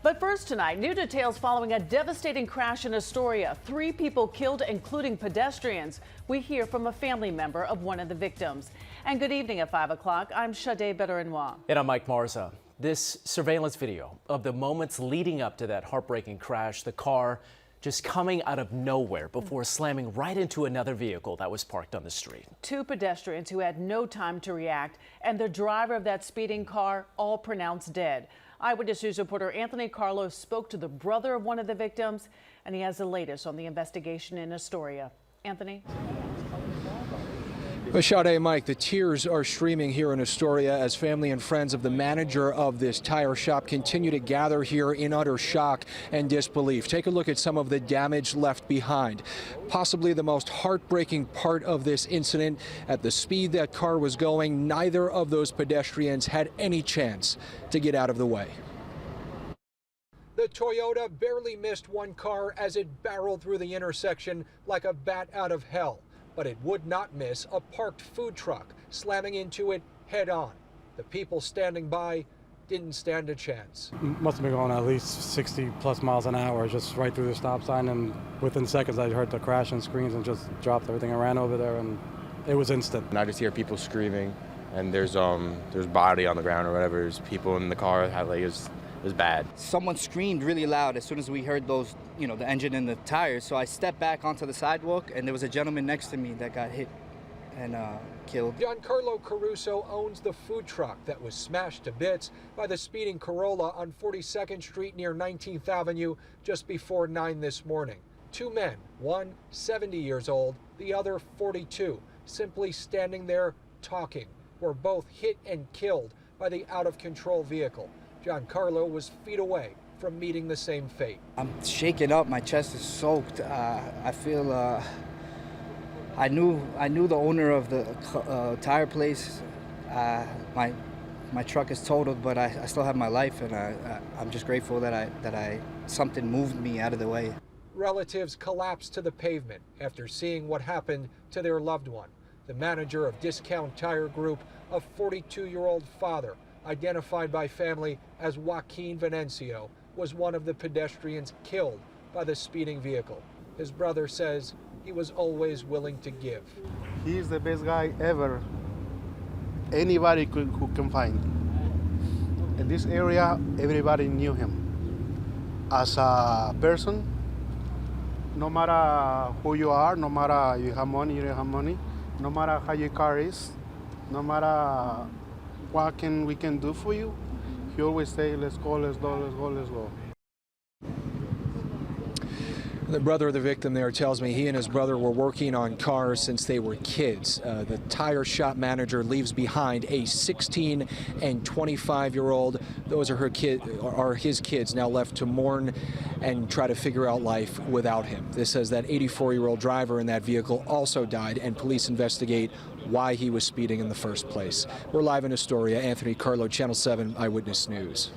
But first tonight, new details following a devastating crash in Astoria. 3 people killed, including pedestrians. We hear from a family member of one of the victims. And good evening at 5 o'clock. I'm Shade Bedorenwa. And I'm Mike Marza. This surveillance video of the moments leading up to that heartbreaking crash, the car just coming out of nowhere before slamming right into another vehicle that was parked on the street. 2 pedestrians who had no time to react, and the driver of that speeding car all pronounced dead. Eyewitness News reporter Anthony Carlo spoke to the brother of one of the victims, and he has the latest on the investigation in Astoria. Anthony? Sade, Mike, the tears are streaming here in Astoria as family and friends of the manager of this tire shop continue to gather here in utter shock and disbelief. Take a look at some of the damage left behind. Possibly the most heartbreaking part of this incident, at the speed that car was going, neither of those pedestrians had any chance to get out of the way. The Toyota barely missed one car as it barreled through the intersection like a bat out of hell. But it would not miss a parked food truck, slamming into it head on. The people standing by didn't stand a chance. Must have been going at least 60 plus miles an hour, just right through the stop sign, and within seconds I heard the crash and screams and just dropped everything. I ran over there and it was instant. And I just hear people screaming, and there's body on the ground or whatever. There's people in the car. It was bad. Someone screamed really loud as soon as we heard those, the engine and the tires. So I stepped back onto the sidewalk, and there was a gentleman next to me that got hit and killed. Carlo Caruso owns the food truck that was smashed to bits by the speeding Corolla on 42nd Street near 19th Avenue just before 9 this morning. 2 men, one 70 years old, the other 42, simply standing there talking, were both hit and killed by the out-of-control vehicle. Carlo was feet away from meeting the same fate. I'm shaken up. My chest is soaked. I feel. I knew the owner of the tire place. My truck is totaled, but I still have my life, and I'm just grateful that something moved me out of the way. Relatives collapsed to the pavement after seeing what happened to their loved one. The manager of Discount Tire Group, a 42-year-old father, identified by family as Joaquin Venancio, was one of the pedestrians killed by the speeding vehicle. His brother says he was always willing to give. He's the best guy ever anybody who can find. In this area, everybody knew him. As a person, no matter who you are, no matter you have money, you don't have money, no matter how your car is, no matter what we can do for you, he always say, let's go, let's go, let's go, let's go. The brother of the victim there tells me he and his brother were working on cars since they were kids. The tire shop manager leaves behind a 16 and 25-year-old. Those are his kids now left to mourn and try to figure out life without him. This says that 84-year-old driver in that vehicle also died, and police investigate why he was speeding in the first place. We're live in Astoria. Anthony Carlo, Channel 7 Eyewitness News.